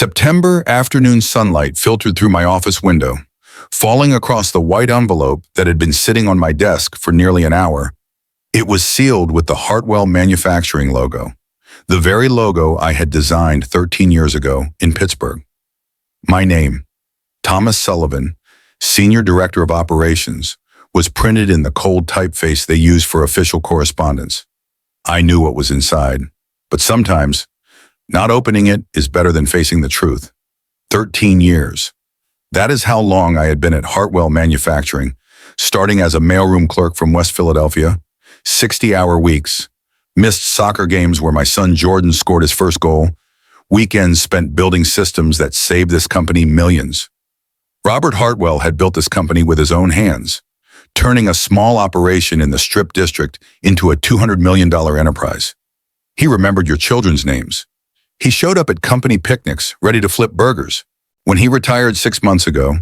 September afternoon sunlight filtered through my office window, falling across the white envelope that had been sitting on my desk for nearly an hour. It was sealed with the Hartwell Manufacturing logo, the very logo I had designed 13 years ago in Pittsburgh. My name, Thomas Sullivan, Senior Director of Operations, was printed in the cold typeface they use for official correspondence. I knew what was inside, but sometimes not opening it is better than facing the truth. 13 years. That is how long I had been at Hartwell Manufacturing, starting as a mailroom clerk from West Philadelphia, 60-hour weeks, missed soccer games where my son Jordan scored his first goal, weekends spent building systems that saved this company millions. Robert Hartwell had built this company with his own hands, turning a small operation in the Strip District into a $200 million enterprise. He remembered your children's names. He showed up at company picnics, ready to flip burgers. When he retired 6 months ago,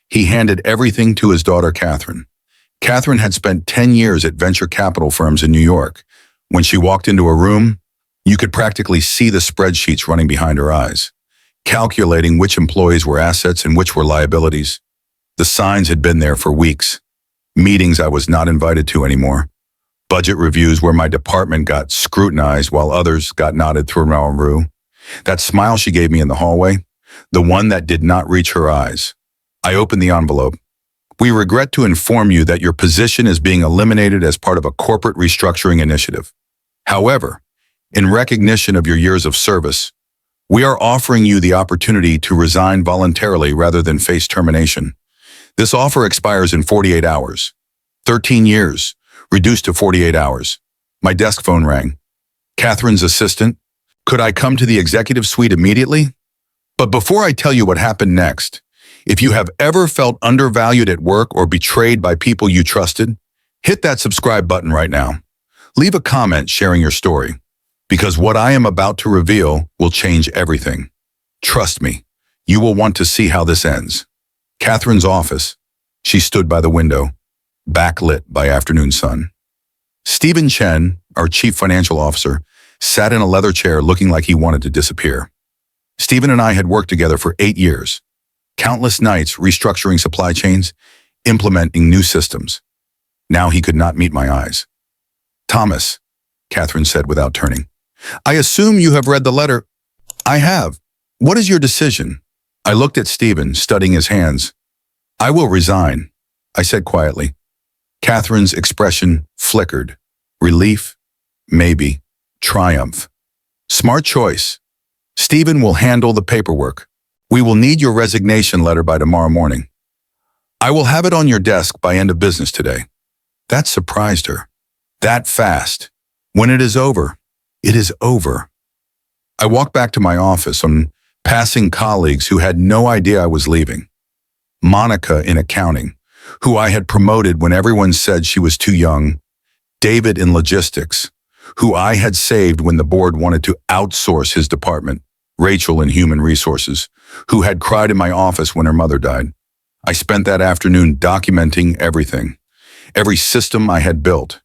he handed everything to his daughter, Catherine. Catherine had spent 10 years at venture capital firms in New York. When she walked into a room, you could practically see the spreadsheets running behind her eyes, calculating which employees were assets and which were liabilities. The signs had been there for weeks. Meetings I was not invited to anymore. Budget reviews where my department got scrutinized while others got nodded through an room. That smile she gave me in the hallway, the one that did not reach her eyes. I opened the envelope. We regret to inform you that your position is being eliminated as part of a corporate restructuring initiative. However, in recognition of your years of service, we are offering you the opportunity to resign voluntarily rather than face termination. This offer expires in 48 hours. 13 years, reduced to 48 hours. My desk phone rang. Catherine's assistant. Could I come to the executive suite immediately? But before I tell you what happened next, if you have ever felt undervalued at work or betrayed by people you trusted, hit that subscribe button right now. Leave a comment sharing your story, because what I am about to reveal will change everything. Trust me, you will want to see how this ends. Catherine's office. She stood by the window, backlit by afternoon sun. Stephen Chen, our chief financial officer, sat in a leather chair looking like he wanted to disappear. Stephen and I had worked together for 8 years, countless nights restructuring supply chains, implementing new systems. Now he could not meet my eyes. Thomas, Catherine said without turning, I assume you have read the letter. I have. What is your decision? I looked at Stephen, studying his hands. I will resign, I said quietly. Catherine's expression flickered. Relief, maybe. Triumph. Smart choice. Stephen will handle the paperwork. We will need your resignation letter by tomorrow morning. I will have it on your desk by end of business today. That surprised her. That fast. When it is over, it is over. I walked back to my office on passing colleagues who had no idea I was leaving. Monica in accounting, who I had promoted when everyone said she was too young. David in logistics, who I had saved when the board wanted to outsource his department. Rachel in human resources, who had cried in my office when her mother died. I spent that afternoon documenting everything. Every system I had built,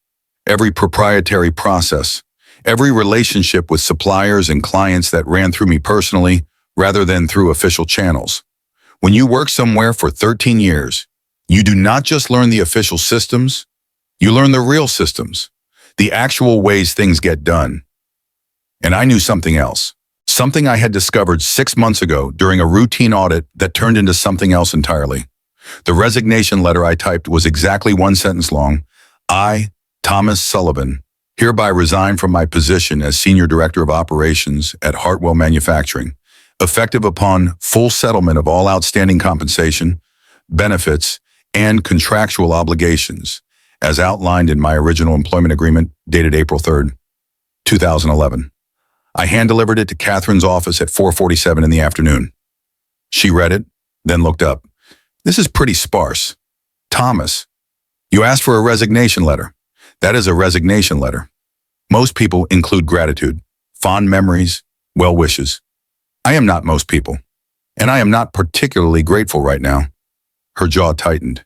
every proprietary process, every relationship with suppliers and clients that ran through me personally rather than through official channels. When you work somewhere for 13 years, you do not just learn the official systems, you learn the real systems, the actual ways things get done. And I knew something else. Something I had discovered 6 months ago during a routine audit that turned into something else entirely. The resignation letter I typed was exactly 1 sentence long. I, Thomas Sullivan, hereby resign from my position as Senior Director of Operations at Hartwell Manufacturing, effective upon full settlement of all outstanding compensation, benefits, and contractual obligations, as outlined in my original employment agreement dated April 3rd, 2011. I hand-delivered it to Catherine's office at 4:47 in the afternoon. She read it, then looked up. This is pretty sparse. Thomas, you asked for a resignation letter. That is a resignation letter. Most people include gratitude, fond memories, well wishes. I am not most people, and I am not particularly grateful right now. Her jaw tightened.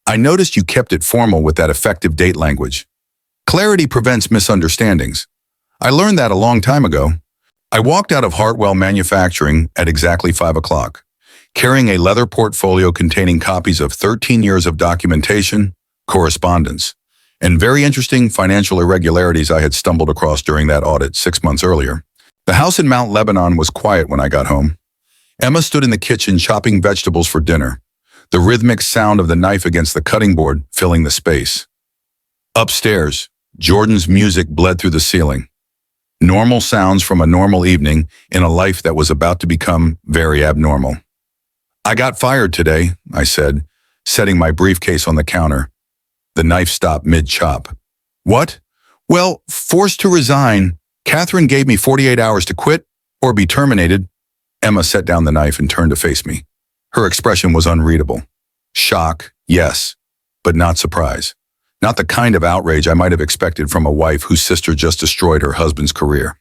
I noticed you kept it formal with that effective date language. Clarity prevents misunderstandings. I learned that a long time ago. I walked out of Hartwell Manufacturing at exactly 5 o'clock, carrying a leather portfolio containing copies of 13 years of documentation, correspondence, and very interesting financial irregularities I had stumbled across during that audit 6 months earlier. The house in Mount Lebanon was quiet when I got home. Emma stood in the kitchen chopping vegetables for dinner, the rhythmic sound of the knife against the cutting board filling the space. Upstairs, Jordan's music bled through the ceiling. Normal sounds from a normal evening in a life that was about to become very abnormal. "I got fired today," I said, setting my briefcase on the counter. The knife stopped mid-chop. "What?" "Well, forced to resign. Catherine gave me 48 hours to quit or be terminated." Emma set down the knife and turned to face me. Her expression was unreadable. Shock, yes, but not surprise. Not the kind of outrage I might have expected from a wife whose sister just destroyed her husband's career.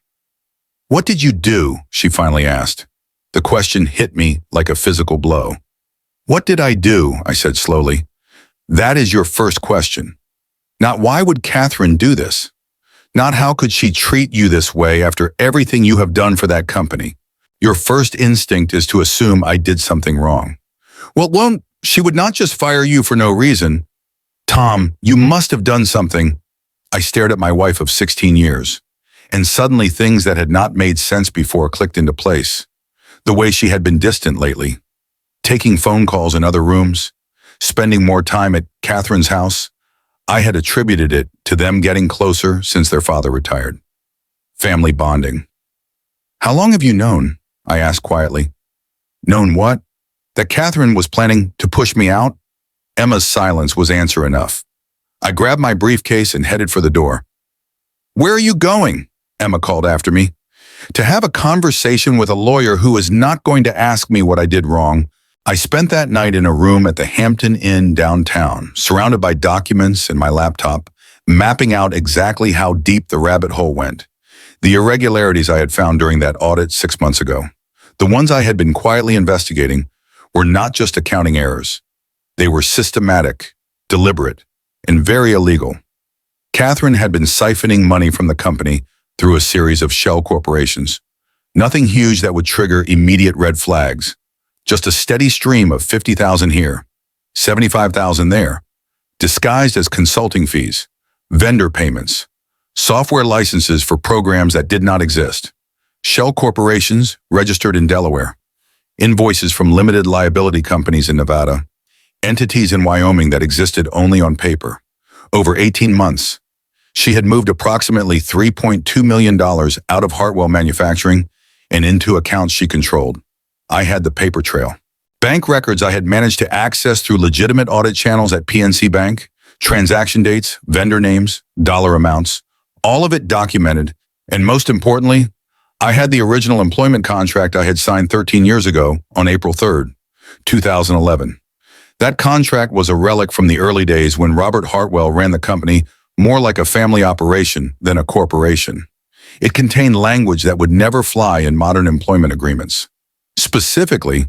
"What did you do?" she finally asked. The question hit me like a physical blow. "What did I do?" I said slowly. "That is your first question. Not why would Catherine do this? Not how could she treat you this way after everything you have done for that company? Your first instinct is to assume I did something wrong. Well, she would not just fire you for no reason. Tom, you must have done something." I stared at my wife of 16 years, and suddenly things that had not made sense before clicked into place. The way she had been distant lately, taking phone calls in other rooms, spending more time at Catherine's house. I had attributed it to them getting closer since their father retired. Family bonding. "How long have you known?" I asked quietly. "Known what?" "That Catherine was planning to push me out?" Emma's silence was answer enough. I grabbed my briefcase and headed for the door. "Where are you going?" Emma called after me. "To have a conversation with a lawyer who is not going to ask me what I did wrong." I spent that night in a room at the Hampton Inn downtown, surrounded by documents and my laptop, mapping out exactly how deep the rabbit hole went. The irregularities I had found during that audit 6 months ago, the ones I had been quietly investigating, were not just accounting errors. They were systematic, deliberate, and very illegal. Catherine had been siphoning money from the company through a series of shell corporations. Nothing huge that would trigger immediate red flags. Just a steady stream of 50,000 here, 75,000 there, disguised as consulting fees, vendor payments, software licenses for programs that did not exist, shell corporations registered in Delaware, invoices from limited liability companies in Nevada, entities in Wyoming that existed only on paper. Over 18 months, she had moved approximately $3.2 million out of Hartwell Manufacturing and into accounts she controlled. I had the paper trail. Bank records I had managed to access through legitimate audit channels at PNC Bank, transaction dates, vendor names, dollar amounts, all of it documented, and most importantly, I had the original employment contract I had signed 13 years ago on April 3rd, 2011. That contract was a relic from the early days when Robert Hartwell ran the company more like a family operation than a corporation. It contained language that would never fly in modern employment agreements. Specifically,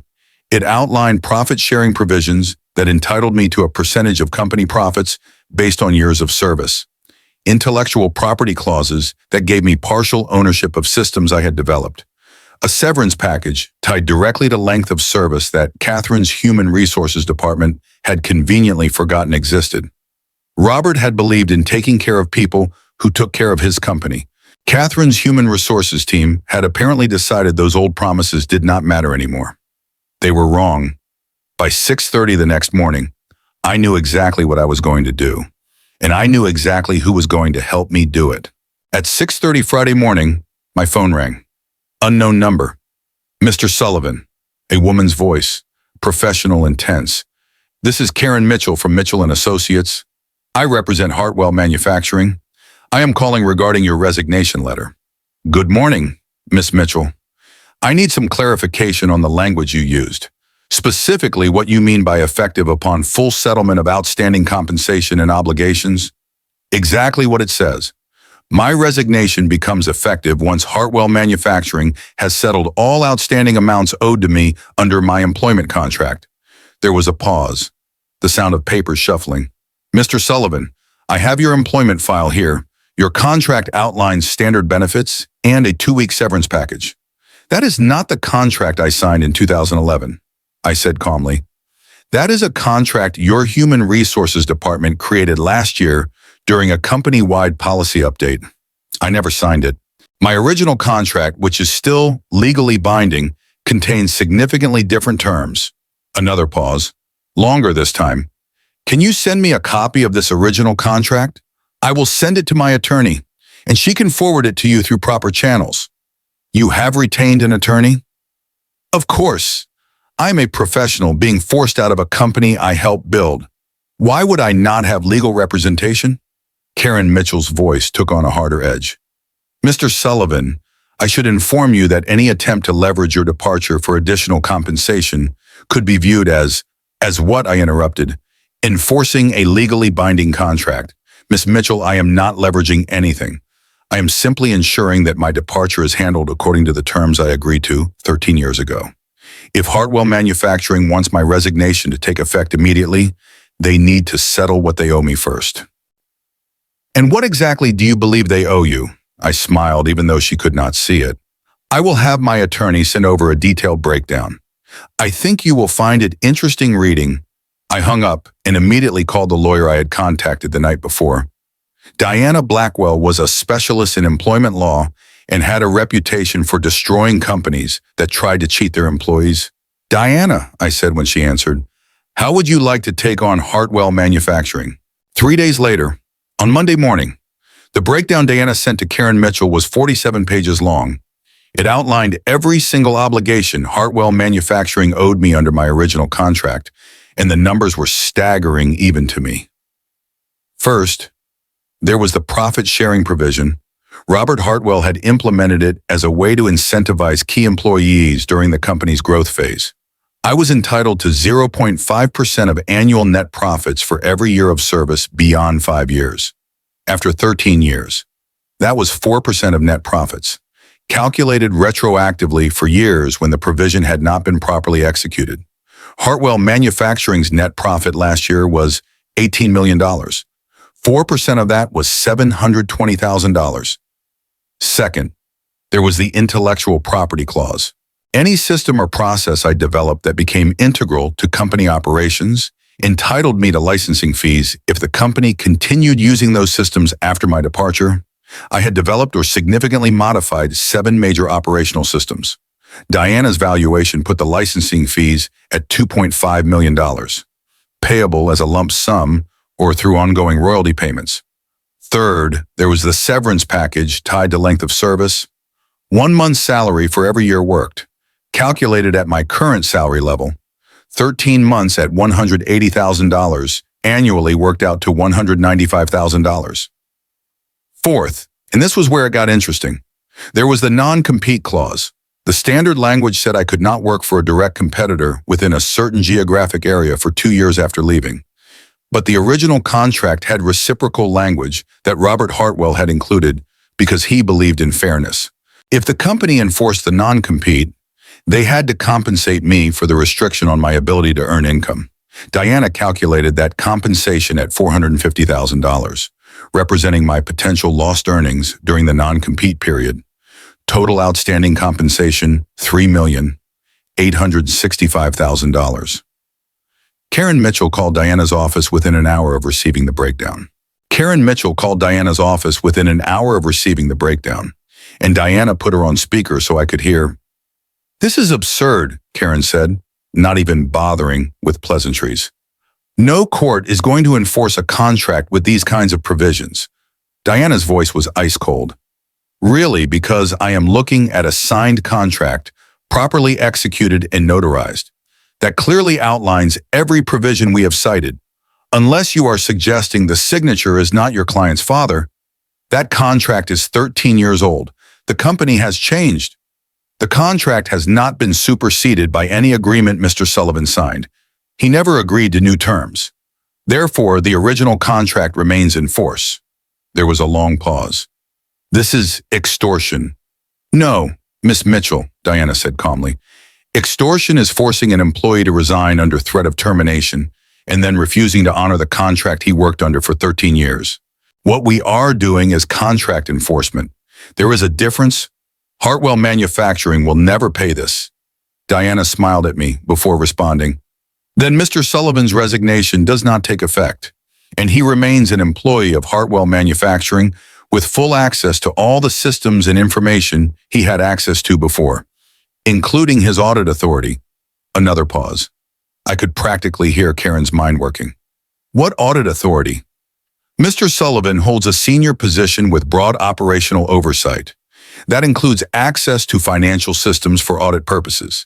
it outlined profit-sharing provisions that entitled me to a percentage of company profits based on years of service, intellectual property clauses that gave me partial ownership of systems I had developed, a severance package tied directly to length of service that Catherine's Human Resources Department had conveniently forgotten existed. Robert had believed in taking care of people who took care of his company. Catherine's Human Resources team had apparently decided those old promises did not matter anymore. They were wrong. By 6:30 the next morning, I knew exactly what I was going to do, and I knew exactly who was going to help me do it. At 6:30 Friday morning, my phone rang. Unknown number. "Mr. Sullivan," a woman's voice, professional and tense. "This is Karen Mitchell from Mitchell & Associates. I represent Hartwell Manufacturing. I am calling regarding your resignation letter." "Good morning, Miss Mitchell. I need some clarification on the language you used. Specifically what you mean by effective upon full settlement of outstanding compensation and obligations." "Exactly what it says. My resignation becomes effective once Hartwell Manufacturing has settled all outstanding amounts owed to me under my employment contract." There was a pause, the sound of papers shuffling. "Mr. Sullivan, I have your employment file here. Your contract outlines standard benefits and a 2-week severance package. That is not the contract I signed in 2011, I said calmly. That is a contract your human resources department created last year during a company-wide policy update. I never signed it. My original contract, which is still legally binding, contains significantly different terms. Another pause. Longer this time. Can you send me a copy of this original contract? I will send it to my attorney, and she can forward it to you through proper channels. You have retained an attorney? Of course. I'm a professional being forced out of a company I helped build. Why would I not have legal representation? Karen Mitchell's voice took on a harder edge. Mr. Sullivan, I should inform you that any attempt to leverage your departure for additional compensation could be viewed as what? I interrupted. Enforcing a legally binding contract. Miss Mitchell, I am not leveraging anything. I am simply ensuring that my departure is handled according to the terms I agreed to 13 years ago. If Hartwell Manufacturing wants my resignation to take effect immediately, they need to settle what they owe me first. And what exactly do you believe they owe you? I smiled, even though she could not see it. I will have my attorney send over a detailed breakdown. I think you will find it interesting reading. I hung up and immediately called the lawyer I had contacted the night before. Diana Blackwell was a specialist in employment law and had a reputation for destroying companies that tried to cheat their employees. Diana, I said when she answered, how would you like to take on Hartwell Manufacturing? 3 days later, on Monday morning, the breakdown Diana sent to Karen Mitchell was 47 pages long. It outlined every single obligation Hartwell Manufacturing owed me under my original contract, and the numbers were staggering even to me. First, there was the profit-sharing provision. Robert Hartwell had implemented it as a way to incentivize key employees during the company's growth phase. I was entitled to 0.5% of annual net profits for every year of service beyond 5 years. After 13 years, that was 4% of net profits, calculated retroactively for years when the provision had not been properly executed. Hartwell Manufacturing's net profit last year was $18 million. 4% of that was $720,000. Second, there was the intellectual property clause. Any system or process I developed that became integral to company operations entitled me to licensing fees if the company continued using those systems after my departure. I had developed or significantly modified 7 major operational systems. Diana's valuation put the licensing fees at $2.5 million, payable as a lump sum or through ongoing royalty payments. Third, there was the severance package tied to length of service. 1 month's salary for every year worked, calculated at my current salary level. 13 months at $180,000 annually worked out to $195,000. Fourth, and this was where it got interesting, there was the non-compete clause. The standard language said I could not work for a direct competitor within a certain geographic area for 2 years after leaving. But the original contract had reciprocal language that Robert Hartwell had included because he believed in fairness. If the company enforced the non-compete, they had to compensate me for the restriction on my ability to earn income. Diana calculated that compensation at $450,000, representing my potential lost earnings during the non-compete period. Total outstanding compensation, $3,865,000. Karen Mitchell called Diana's office within an hour of receiving the breakdown. And Diana put her on speaker so I could hear. This is absurd, Karen said, not even bothering with pleasantries. No court is going to enforce a contract with these kinds of provisions. Diana's voice was ice cold. Really, because I am looking at a signed contract, properly executed and notarized, that clearly outlines every provision we have cited. Unless you are suggesting the signature is not your client's father, that contract is 13 years old. The company has changed. The contract has not been superseded by any agreement Mr. Sullivan signed. He never agreed to new terms. Therefore, the original contract remains in force. There was a long pause. This is extortion. No, Miss Mitchell, Diana said calmly. Extortion is forcing an employee to resign under threat of termination and then refusing to honor the contract he worked under for 13 years. What we are doing is contract enforcement. There is a difference. Hartwell Manufacturing will never pay this. Diana smiled at me before responding. Then Mr. Sullivan's resignation does not take effect, and he remains an employee of Hartwell Manufacturing with full access to all the systems and information he had access to before, including his audit authority. Another pause. I could practically hear Karen's mind working. What audit authority? Mr. Sullivan holds a senior position with broad operational oversight. That includes access to financial systems for audit purposes.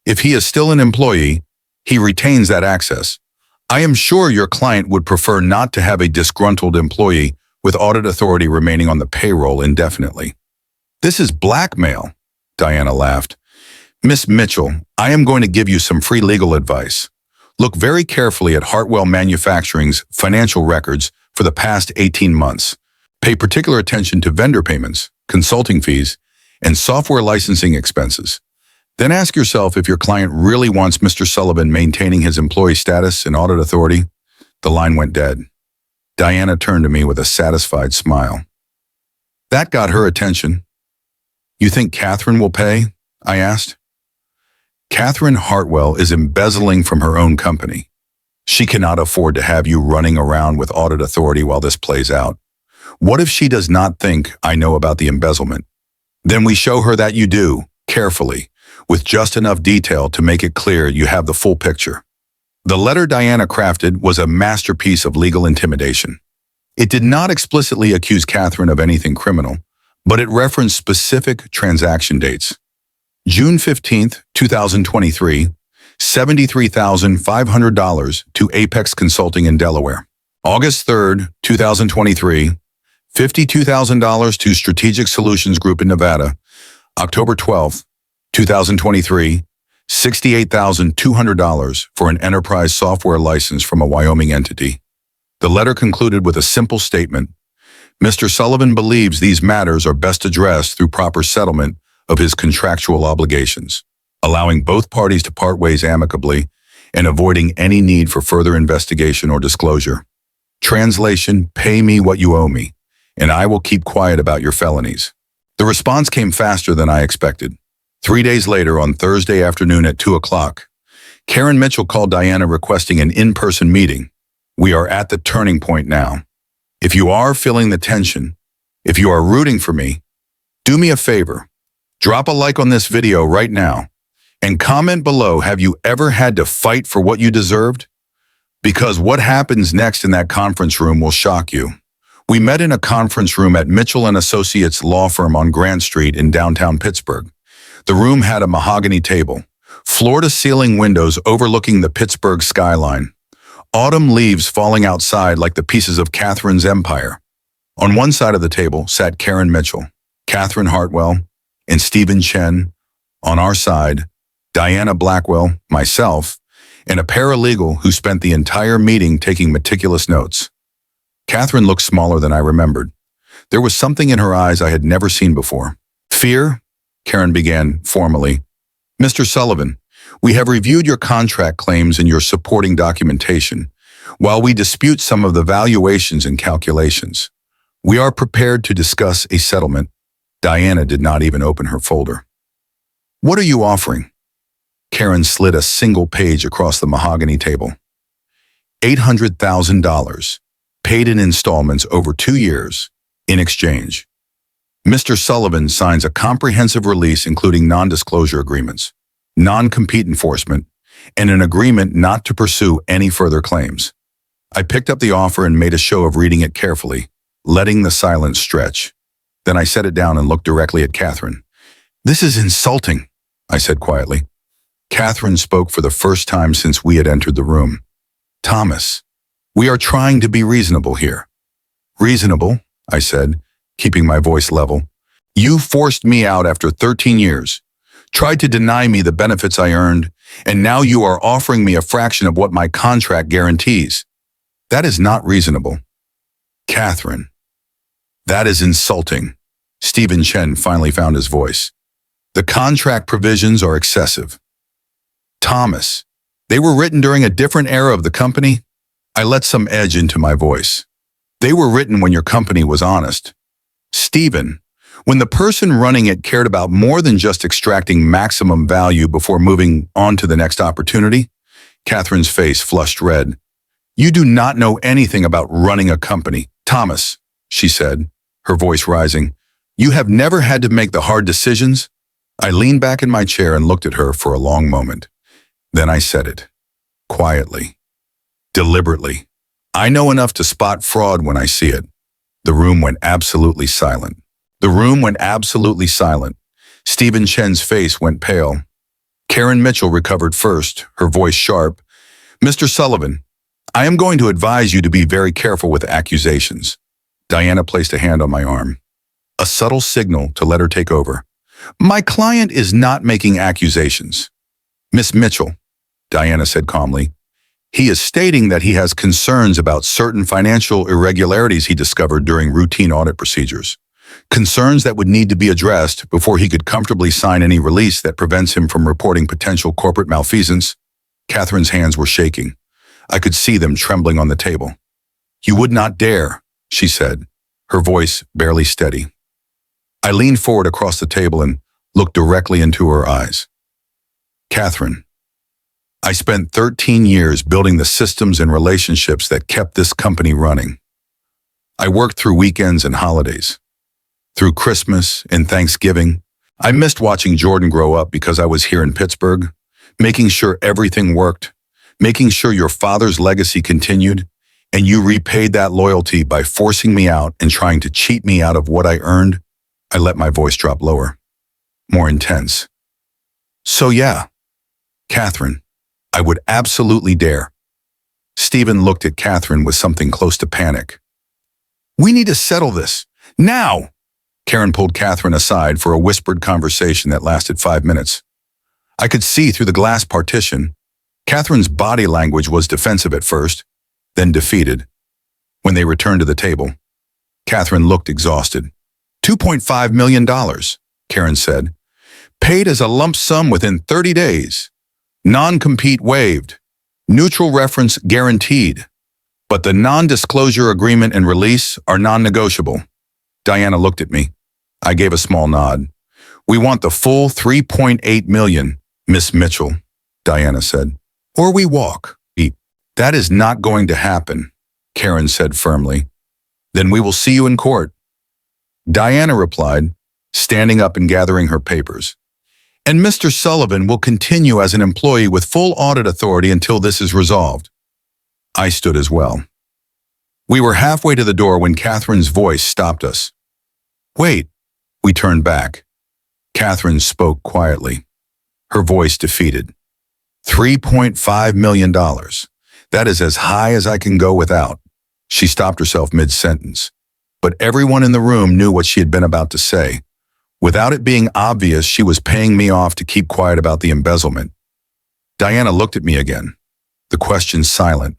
If he is still an employee, he retains that access. I am sure your client would prefer not to have a disgruntled employee with audit authority remaining on the payroll indefinitely. This is blackmail, Diana laughed. Miss Mitchell, I am going to give you some free legal advice. Look very carefully at Hartwell Manufacturing's financial records for the past 18 months. Pay particular attention to vendor payments, consulting fees, and software licensing expenses. Then ask yourself if your client really wants Mr. Sullivan maintaining his employee status and audit authority. The line went dead. Diana turned to me with a satisfied smile. That got her attention. You think Catherine will pay? I asked. Catherine Hartwell is embezzling from her own company. She cannot afford to have you running around with audit authority while this plays out. What if she does not think I know about the embezzlement? Then we show her that you do, carefully, with just enough detail to make it clear you have the full picture. The letter Diana crafted was a masterpiece of legal intimidation. It did not explicitly accuse Catherine of anything criminal, but it referenced specific transaction dates. June 15, 2023, $73,500 to Apex Consulting in Delaware. August 3, 2023, $52,000 to Strategic Solutions Group in Nevada. October 12, 2023, $68,200 for an enterprise software license from a Wyoming entity. The letter concluded with a simple statement. Mr. Sullivan believes these matters are best addressed through proper settlement of his contractual obligations, allowing both parties to part ways amicably and avoiding any need for further investigation or disclosure. Translation, pay me what you owe me, and I will keep quiet about your felonies. The response came faster than I expected. 3 days later, on Thursday afternoon at 2 o'clock, Karen Mitchell called Diana requesting an in-person meeting. We are at the turning point now. If you are feeling the tension, if you are rooting for me, do me a favor. Drop a like on this video right now and comment below, have you ever had to fight for what you deserved? Because what happens next in that conference room will shock you. We met in a conference room at Mitchell & Associates law firm on Grant Street in downtown Pittsburgh. The room had a mahogany table, floor-to-ceiling windows overlooking the Pittsburgh skyline, autumn leaves falling outside like the pieces of Catherine's empire. On one side of the table sat Karen Mitchell, Catherine Hartwell, and Stephen Chen. On our side, Diana Blackwell, myself, and a paralegal who spent the entire meeting taking meticulous notes. Catherine looked smaller than I remembered. There was something in her eyes I had never seen before. Fear? Karen began formally. Mr. Sullivan, we have reviewed your contract claims and your supporting documentation. While we dispute some of the valuations and calculations, we are prepared to discuss a settlement. Diana did not even open her folder. What are you offering? Karen slid a single page across the mahogany table. $800,000, paid in installments over 2 years, in exchange. Mr. Sullivan signs a comprehensive release including non-disclosure agreements, non-compete enforcement, and an agreement not to pursue any further claims. I picked up the offer and made a show of reading it carefully, letting the silence stretch. Then I set it down and looked directly at Catherine. This is insulting, I said quietly. Catherine spoke for the first time since we had entered the room. Thomas, we are trying to be reasonable here. Reasonable, I said, keeping my voice level. You forced me out after 13 years, tried to deny me the benefits I earned, and now you are offering me a fraction of what my contract guarantees. That is not reasonable. Catherine, that is insulting. Stephen Chen finally found his voice. The contract provisions are excessive. Thomas, they were written during a different era of the company. I let some edge into my voice. They were written when your company was honest. Stephen, when the person running it cared about more than just extracting maximum value before moving on to the next opportunity. Catherine's face flushed red. You do not know anything about running a company. Thomas, she said, her voice rising. You have never had to make the hard decisions? I leaned back in my chair and looked at her for a long moment. Then I said it. Quietly. Deliberately. I know enough to spot fraud when I see it. The room went absolutely silent. The room went absolutely silent. Stephen Chen's face went pale. Karen Mitchell recovered first, her voice sharp. Mr. Sullivan, I am going to advise you to be very careful with accusations. Diana placed a hand on my arm. A subtle signal to let her take over. My client is not making accusations. Miss Mitchell, Diana said calmly, he is stating that he has concerns about certain financial irregularities he discovered during routine audit procedures. Concerns that would need to be addressed before he could comfortably sign any release that prevents him from reporting potential corporate malfeasance. Catherine's hands were shaking. I could see them trembling on the table. You would not dare, she said, her voice barely steady. I leaned forward across the table and looked directly into her eyes. Catherine, I spent 13 years building the systems and relationships that kept this company running. I worked through weekends and holidays. Through Christmas and Thanksgiving, I missed watching Jordan grow up because I was here in Pittsburgh, making sure everything worked, making sure your father's legacy continued, and you repaid that loyalty by forcing me out and trying to cheat me out of what I earned. I let my voice drop lower, more intense. So yeah, Catherine, I would absolutely dare. Stephen looked at Catherine with something close to panic. We need to settle this, now! Karen pulled Catherine aside for a whispered conversation that lasted 5 minutes. I could see through the glass partition. Catherine's body language was defensive at first, then defeated. When they returned to the table, Catherine looked exhausted. $2.5 million, Karen said. Paid as a lump sum within 30 days. Non-compete waived. Neutral reference guaranteed. But the non-disclosure agreement and release are non-negotiable. Diana looked at me. I gave a small nod. We want the full $3.8 million, Miss Mitchell, Diana said. Or we walk. That is not going to happen, Karen said firmly. Then we will see you in court. Diana replied, standing up and gathering her papers. And Mr. Sullivan will continue as an employee with full audit authority until this is resolved. I stood as well. We were halfway to the door when Catherine's voice stopped us. Wait, we turned back. Catherine spoke quietly, her voice defeated. $3.5 million. That is as high as I can go without. She stopped herself mid-sentence. But everyone in the room knew what she had been about to say. Without it being obvious, she was paying me off to keep quiet about the embezzlement. Diana looked at me again, the question silent.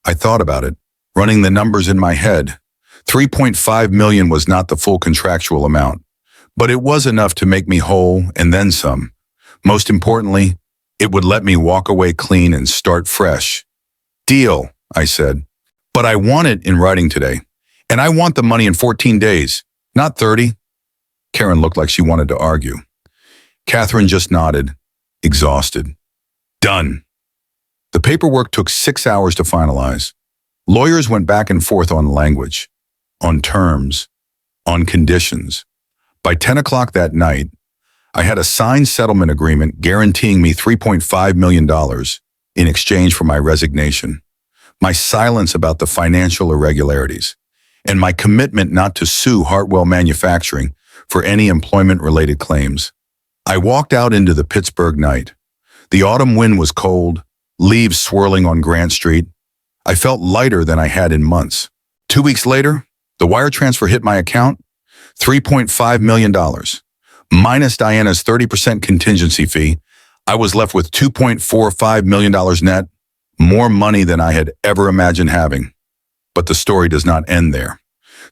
I thought about it, running the numbers in my head. $3.5 million was not the full contractual amount, but it was enough to make me whole and then some. Most importantly, it would let me walk away clean and start fresh. Deal, I said. But I want it in writing today, and I want the money in 14 days, not 30. Karen looked like she wanted to argue. Catherine just nodded, exhausted. Done. The paperwork took 6 hours to finalize. Lawyers went back and forth on language, on terms, on conditions. By 10 o'clock that night, I had a signed settlement agreement guaranteeing me $3.5 million in exchange for my resignation, my silence about the financial irregularities, and my commitment not to sue Hartwell Manufacturing for any employment-related claims. I walked out into the Pittsburgh night. The autumn wind was cold, leaves swirling on Grant Street. I felt lighter than I had in months. 2 weeks later, the wire transfer hit my account, $3.5 million. Minus Diana's 30% contingency fee, I was left with $2.45 million net, more money than I had ever imagined having. But the story does not end there.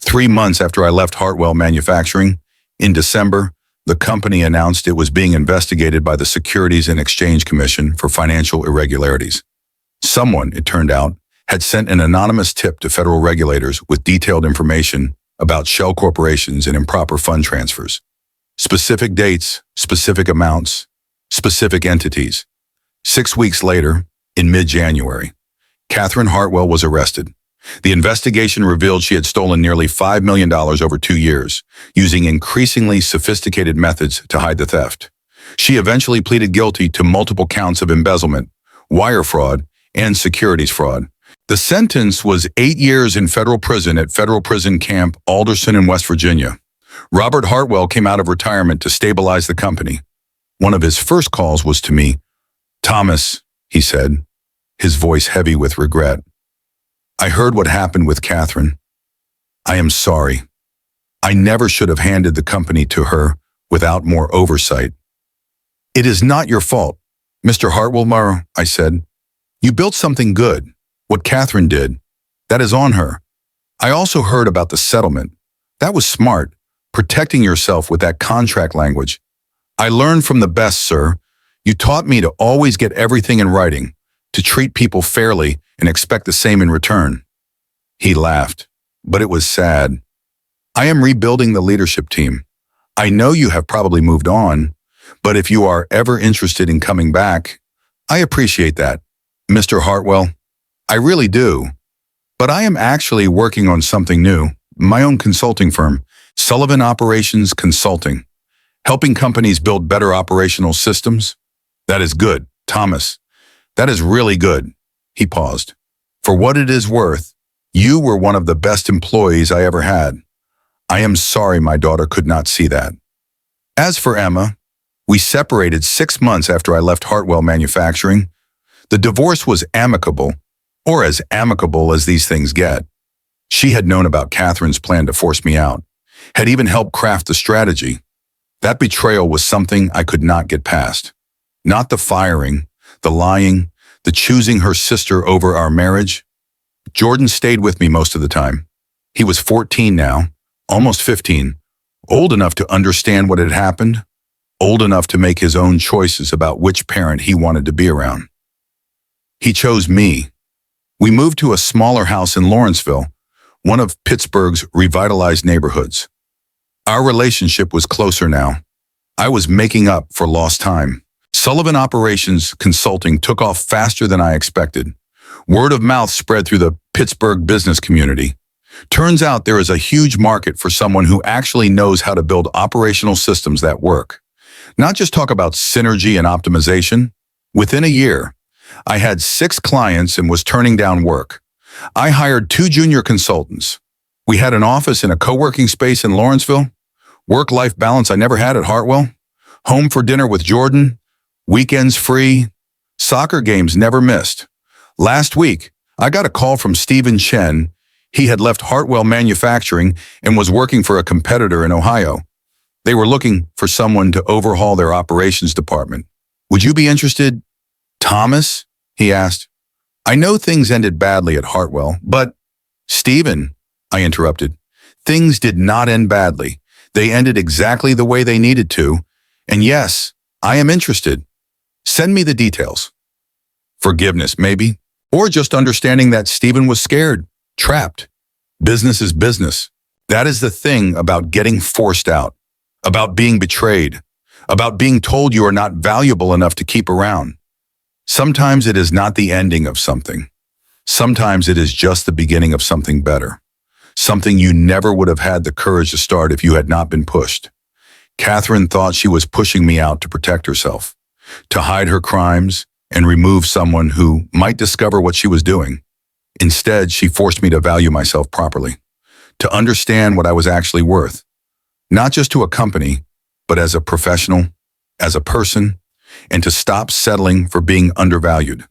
3 months after I left Hartwell Manufacturing, in December, the company announced it was being investigated by the Securities and Exchange Commission for financial irregularities. Someone, it turned out, had sent an anonymous tip to federal regulators with detailed information about shell corporations and improper fund transfers. Specific dates, specific amounts, specific entities. 6 weeks later, in mid-January, Catherine Hartwell was arrested. The investigation revealed she had stolen nearly $5 million over 2 years, using increasingly sophisticated methods to hide the theft. She eventually pleaded guilty to multiple counts of embezzlement, wire fraud, and securities fraud. The sentence was 8 years in federal prison at Federal Prison Camp Alderson in West Virginia. Robert Hartwell came out of retirement to stabilize the company. One of his first calls was to me. "Thomas," he said, his voice heavy with regret. "I heard what happened with Catherine. I am sorry. I never should have handed the company to her without more oversight." "It is not your fault, Mr. Hartwell," I said. "You built something good. What Catherine did, that is on her. I also heard about the settlement. That was smart, protecting yourself with that contract language. I learned from the best, sir. You taught me to always get everything in writing, to treat people fairly and expect the same in return." He laughed, but it was sad. "I am rebuilding the leadership team. I know you have probably moved on, but if you are ever interested in coming back, I appreciate that, Mr. Hartwell. I really do. But I am actually working on something new, my own consulting firm, Sullivan Operations Consulting, helping companies build better operational systems." "That is good, Thomas. That is really good." He paused. "For what it is worth, you were one of the best employees I ever had. I am sorry my daughter could not see that." As for Emma, we separated 6 months after I left Hartwell Manufacturing. The divorce was amicable, or as amicable as these things get. She had known about Catherine's plan to force me out, had even helped craft the strategy. That betrayal was something I could not get past. Not the firing, the lying, the choosing her sister over our marriage. Jordan stayed with me most of the time. He was 14 now, almost 15, old enough to understand what had happened, old enough to make his own choices about which parent he wanted to be around. He chose me. We moved to a smaller house in Lawrenceville, one of Pittsburgh's revitalized neighborhoods. Our relationship was closer now. I was making up for lost time. Sullivan Operations Consulting took off faster than I expected. Word of mouth spread through the Pittsburgh business community. Turns out there is a huge market for someone who actually knows how to build operational systems that work. Not just talk about synergy and optimization. Within a year, I had 6 clients and was turning down work. I hired 2 junior consultants. We had an office in a co-working space in Lawrenceville. Work-life balance I never had at Hartwell. Home for dinner with Jordan. Weekends free. Soccer games never missed. Last week, I got a call from Stephen Chen. He had left Hartwell Manufacturing and was working for a competitor in Ohio. They were looking for someone to overhaul their operations department. "Would you be interested?" "Thomas?" he asked. "I know things ended badly at Hartwell, but—" "Stephen," I interrupted, "things did not end badly. They ended exactly the way they needed to. And yes, I am interested. Send me the details." Forgiveness, maybe. Or just understanding that Stephen was scared, trapped. Business is business. That is the thing about getting forced out, about being betrayed, about being told you are not valuable enough to keep around. Sometimes it is not the ending of something. Sometimes it is just the beginning of something better. Something you never would have had the courage to start if you had not been pushed. Catherine thought she was pushing me out to protect herself, to hide her crimes and remove someone who might discover what she was doing. Instead, she forced me to value myself properly, to understand what I was actually worth, not just to a company, but as a professional, as a person, and to stop settling for being undervalued.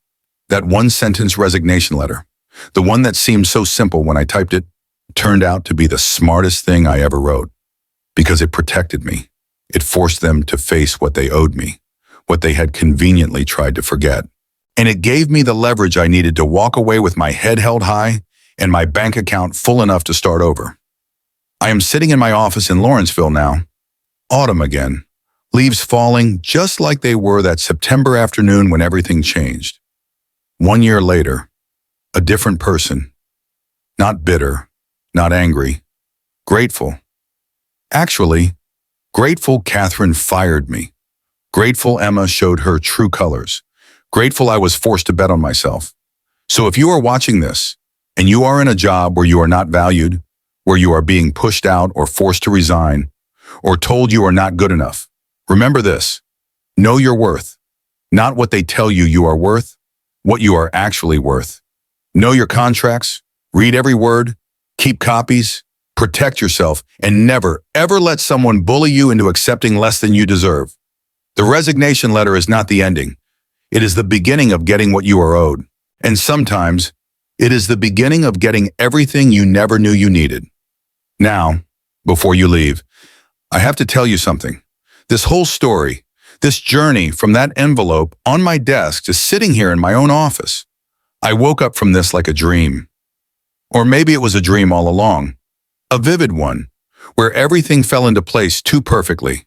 That one-sentence resignation letter, the one that seemed so simple when I typed it, turned out to be the smartest thing I ever wrote, because it protected me. It forced them to face what they owed me, what they had conveniently tried to forget. And it gave me the leverage I needed to walk away with my head held high and my bank account full enough to start over. I am sitting in my office in Lawrenceville now. Autumn again. Leaves falling just like they were that September afternoon when everything changed. 1 year later, A different person. Not bitter, not angry. Grateful. Actually, grateful Catherine fired me. Grateful Emma showed her true colors. Grateful I was forced to bet on myself. So if you are watching this, and you are in a job where you are not valued, where you are being pushed out or forced to resign, or told you are not good enough, remember this. Know your worth. Not what they tell you you are worth, what you are actually worth. Know your contracts, read every word, keep copies, protect yourself, and never, ever let someone bully you into accepting less than you deserve. The resignation letter is not the ending. It is the beginning of getting what you are owed. And sometimes, it is the beginning of getting everything you never knew you needed. Now, before you leave, I have to tell you something. This whole story, this journey from that envelope on my desk to sitting here in my own office, I woke up from this like a dream. Or maybe it was a dream all along. A vivid one, where everything fell into place too perfectly,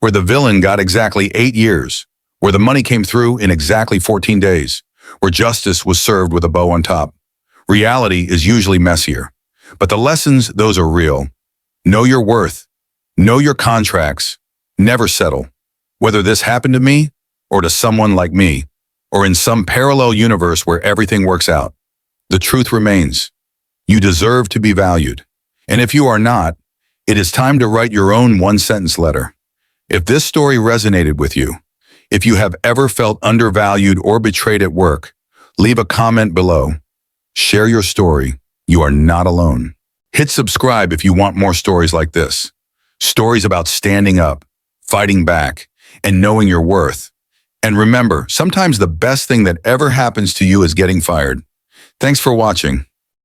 where the villain got exactly 8 years, where the money came through in exactly 14 days, where justice was served with a bow on top. Reality is usually messier, but the lessons, those are real. Know your worth. Know your contracts. Never settle. Whether this happened to me, or to someone like me, or in some parallel universe where everything works out, the truth remains. You deserve to be valued. And if you are not, it is time to write your own one-sentence letter. If this story resonated with you, if you have ever felt undervalued or betrayed at work, leave a comment below. Share your story. You are not alone. Hit subscribe if you want more stories like this. Stories about standing up, fighting back, and knowing your worth. And remember, sometimes the best thing that ever happens to you is getting fired. Thanks for watching.